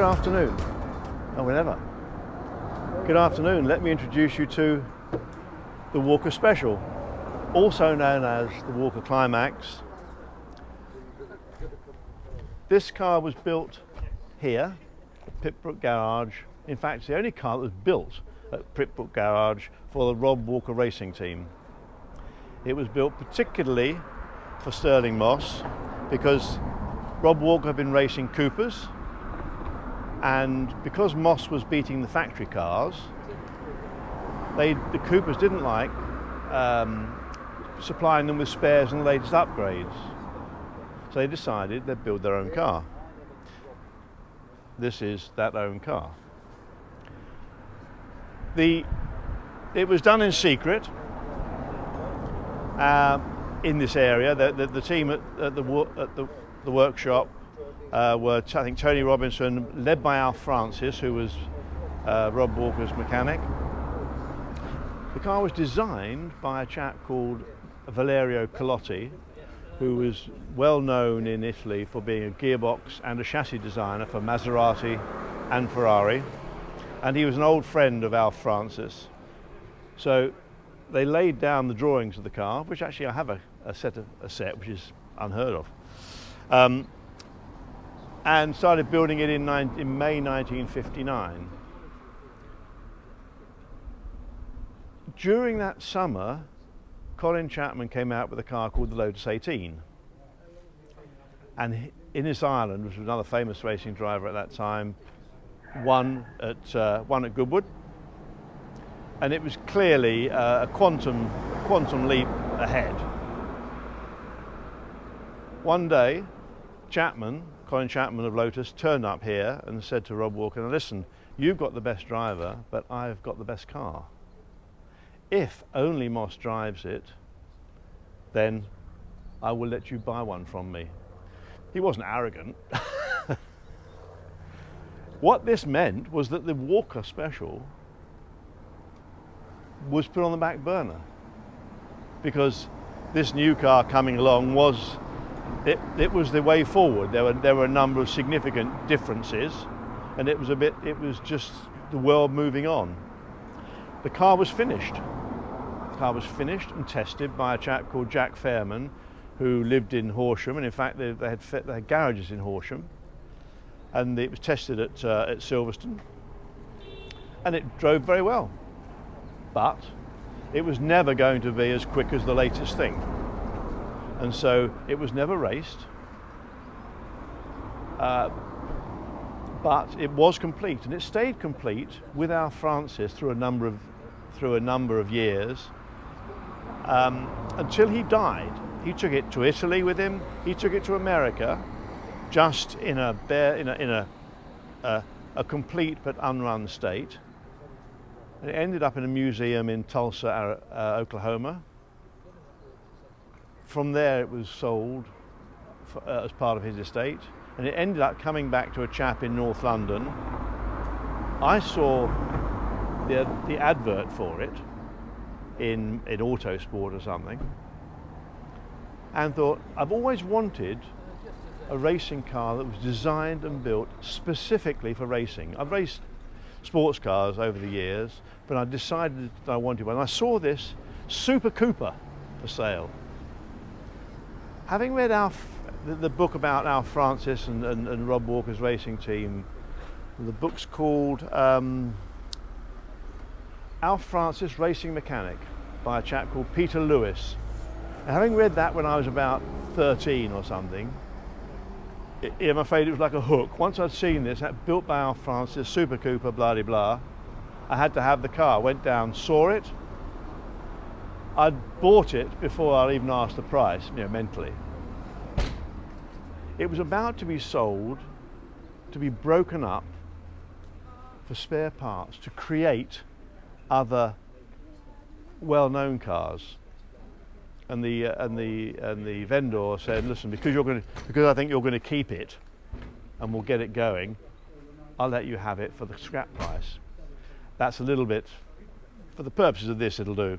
afternoon. Oh, whenever. Good afternoon. Let me introduce you to the Walker Special, also known as the Walker Climax. This car was built here at Pitbrook Garage. In fact, it's the only car that was built at Pitbrook Garage for the Rob Walker racing team. It was built particularly for Stirling Moss because Rob Walker had been racing Coopers, and because Moss was beating the factory cars, the Coopers didn't like supplying them with spares and the latest upgrades. So they decided they'd build their own car. This is that own car. It was done in secret in this area. The team at the workshop were, I think, Tony Robinson, led by Al Francis, who was Rob Walker's mechanic. The car was designed by a chap called Valerio Colotti, who was well known in Italy for being a gearbox and a chassis designer for Maserati and Ferrari. And he was an old friend of Al Francis. So they laid down the drawings of the car, which actually I have a set which is unheard of, and started building it in May 1959. During that summer, Colin Chapman came out with a car called the Lotus 18. And Innes Ireland, which was another famous racing driver at that time, won at Goodwood. And it was clearly a quantum leap ahead. One day, Colin Chapman of Lotus, turned up here and said to Rob Walker, "Now listen, you've got the best driver, but I've got the best car. If only Moss drives it, then I will let you buy one from me." He wasn't arrogant. What this meant was that the Walker Special was put on the back burner, because this new car coming along was the way forward. There were a number of significant differences, and it was just the world moving on. The car was finished. The car was finished and tested by a chap called Jack Fairman, who lived in Horsham, and in fact they had garages in Horsham, and it was tested at Silverstone, and it drove very well. But it was never going to be as quick as the latest thing. And so it was never raced, but it was complete, and it stayed complete with Al Francis through a number of years, until he died. He took it to Italy with him. He took it to America, just in a complete but unrun state. And it ended up in a museum in Tulsa, Oklahoma. From there it was sold as part of his estate, and it ended up coming back to a chap in North London. I saw the advert for it in Autosport or something, and thought, I've always wanted a racing car that was designed and built specifically for racing. I've raced sports cars over the years, but I decided that I wanted one. I saw this Super Cooper for sale. Having read the book about Al Francis and Rob Walker's racing team, the book's called Al Francis Racing Mechanic by a chap called Peter Lewis. And having read that when I was about 13 or something, I'm afraid it was like a hook. Once I'd seen this, built by Al Francis, Super Cooper, blah de blah, I had to have the car. Went down, saw it. I'd bought it before I'd even asked the price, mentally. It was about to be sold, to be broken up for spare parts, to create other well-known cars. And the vendor said, "Listen, because I think you're going to keep it, and we'll get it going, I'll let you have it for the scrap price." That's a little bit, for the purposes of this, it'll do.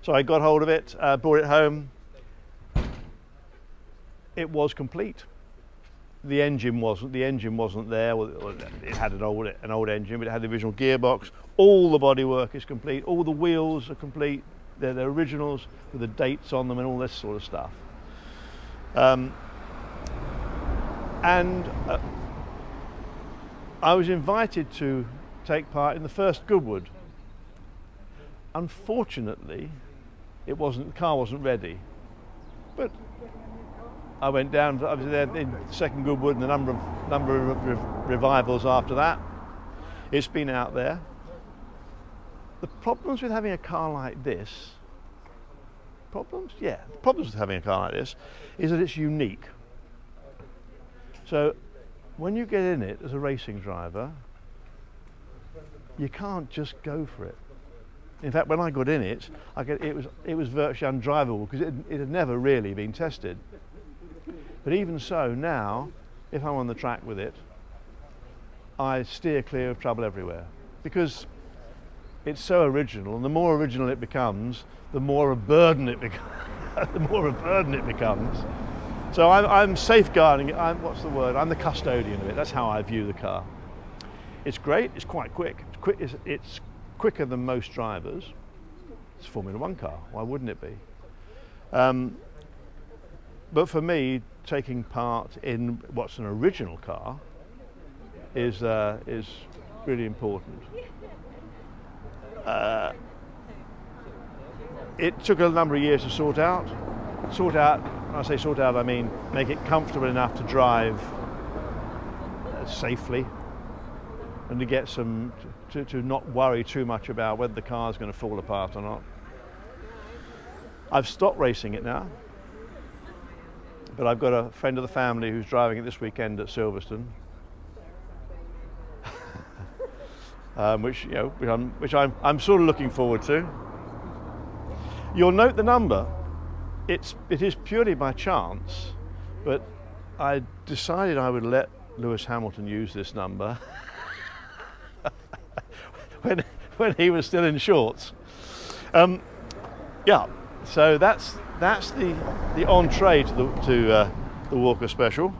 So I got hold of it, brought it home. It was complete. the engine wasn't there. Well, it had an old engine, but it had the original gearbox. All the bodywork is complete. All the wheels are complete. They're originals with the dates on them and all this sort of stuff. I was invited to take part in the first Goodwood. Unfortunately, the car wasn't ready. But I went down. I was there in the second Goodwood and a number of revivals after that. It's been out there. The problems with having a car like this. The problems with having a car like this is that it's unique. So when you get in it as a racing driver, you can't just go for it. In fact, when I got in it, it was virtually undrivable because it had never really been tested. But even so, now, if I'm on the track with it, I steer clear of trouble everywhere because it's so original, and the more original it becomes, the more a burden it becomes. So I'm safeguarding it. I'm the custodian of it. That's how I view the car. It's great. It's quite quick. It's quicker than most drivers. It's a Formula One car. Why wouldn't it be? But for me, taking part in what's an original car is really important. It took a number of years to sort out. When I say sort out, I mean make it comfortable enough to drive safely, and to get to not worry too much about whether the car is going to fall apart or not. I've stopped racing it now, but I've got a friend of the family who's driving it this weekend at Silverstone, which I'm sort of looking forward to. You'll note the number. It is purely by chance, but I decided I would let Lewis Hamilton use this number when he was still in shorts. So that's the entree to the Walker Special.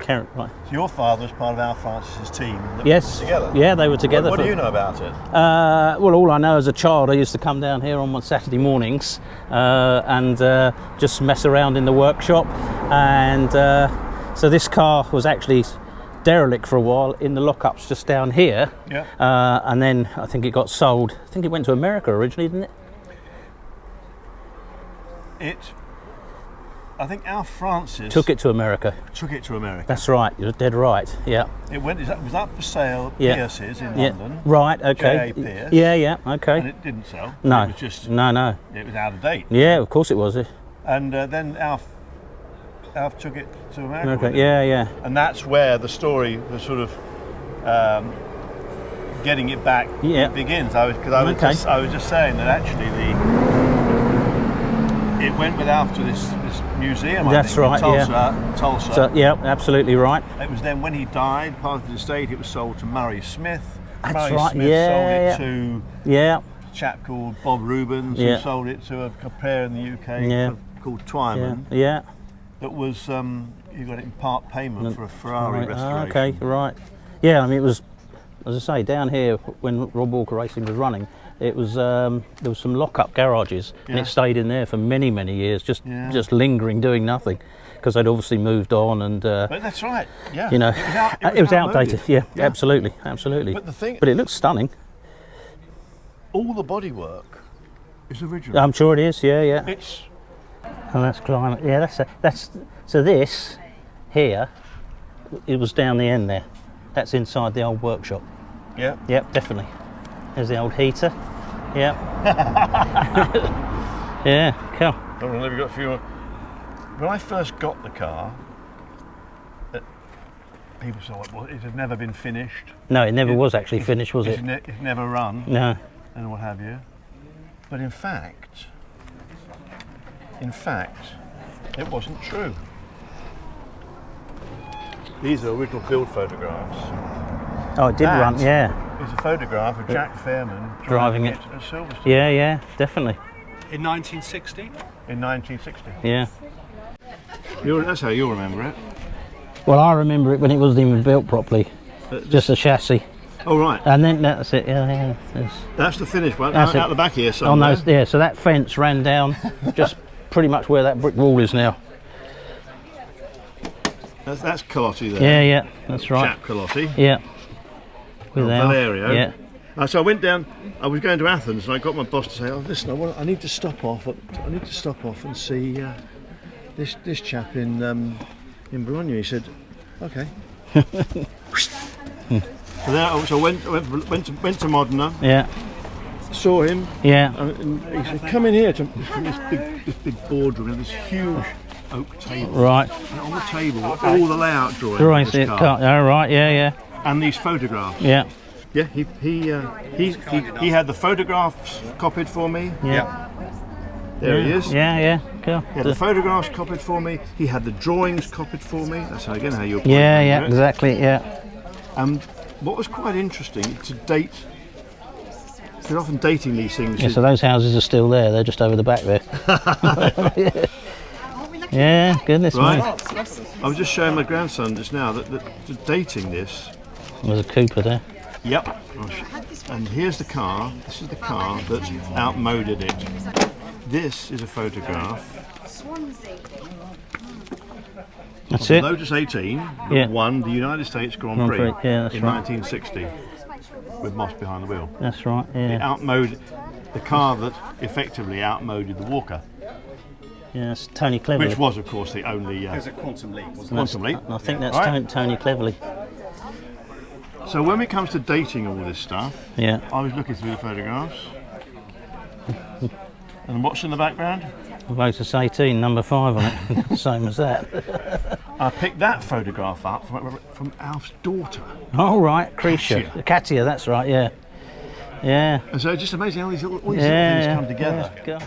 Right. So your father was part of Al Francis's team that Yes. was together? Yeah, they were together. What do you know about it? Well, all I know as a child, I used to come down here on my Saturday mornings and just mess around in the workshop. And so this car was actually derelict for a while in the lockups just down here. Yeah. And then I think it got sold. I think it went to America originally, didn't it? I think Al Francis Took it to America. That's right. You're dead right. Yeah. It was up for sale at Yeah. Pierce's in Yeah. London. Right. Okay. J.A. Pierce. Yeah. Okay. And it didn't sell. No. It was just No. it was out of date. Yeah. Of course it was. And then Alf took it to America. with him. Yeah. And that's where the story was sort of getting it back begins. I was just saying that actually it went with Alf to this museum. That's right. Tulsa. So, yeah, absolutely right. It was then when he died, part of the estate, it was sold to Murray Smith. That's Murray right. Smith sold it to a chap called Bob Rubens, who sold it to a pair in the UK called Twyman. Yeah. That was you got it in part payment for a Ferrari restoration. Okay, right. Yeah, I mean it was, as I say, down here when Rob Walker Racing was running, it was there was some lock-up garages, and it stayed in there for many years, just lingering, doing nothing, because they'd obviously moved on and. But that's right. Yeah. You know, it was outdated. Yeah, absolutely. But it looks stunning. All the bodywork is original. I'm sure it is. Yeah. It's. And that's Climax. Yeah, that's. So this here, it was down the end there. That's inside the old workshop. Yeah. Yep, definitely. There's the old heater. Yeah. Yeah, cool. We've got a few more. When I first got the car, people said, well, it had never been finished. No, it never was actually finished, was it? It never run. No. And what have you. But in fact, it wasn't true. These are original build photographs. Oh, it did run, yeah. It's a photograph of Jack Fairman driving it at Silverstone. Yeah, definitely. In 1960? In 1960. Yeah. That's how you'll remember it. Well, I remember it when it wasn't even built properly, just a chassis. Oh right. And then that's it. Yeah. That's the finished one. That's out it. the back here On somewhere. those, yeah. So that fence ran down, just pretty much where that brick wall is now. That's Colotti there. Yeah. That's right. Chap Colotti. Yeah. With Al. Valerio. Yeah. So I went down. I was going to Athens, and I got my boss to say, "Oh, listen, I need to stop off. I need to stop off and see this chap in Bologna." He said, "Okay." So I went to Modena. Yeah. Saw him. Yeah. And he said, "Come in here to this big boardroom, and this huge oak table. Right. And on the table were all the layout drawings. Drawings. Of this car. Oh, right. Yeah. And these photographs. Yeah. Yeah, he had the photographs copied for me. Yeah. There he is. Yeah. Cool. He had the photographs copied for me. He had the drawings copied for me. That's how you're. Yeah. Exactly. Yeah. And what was quite interesting to date. Because often dating these things. Yeah. So those houses are still there. They're just over the back there. Yeah. Goodness me. Right. I was just showing my grandson just now that dating this. There's a Cooper there. Yep. And here's the car. This is the car that's outmoded it. This is a photograph. That's it. Lotus 18 that won the United States Grand Prix in 1960 with Moss behind the wheel. That's right. Yeah. It outmoded the car that effectively outmoded the Walker. Yeah, it's Tony Cleverly. Which was, of course, the only. It was a Quantum Leap, wasn't it? Quantum Leap. I think that's Right. Tony Cleverly. So when it comes to dating all this stuff, Yeah. I was looking through the photographs. And what's in the background? Lotus 18, number 5 on it. Same as that. I picked that photograph up from Alf's daughter. Oh, right. Katia. Katia, that's right, yeah. Yeah. And so it's just amazing how all these little things come together. Yeah.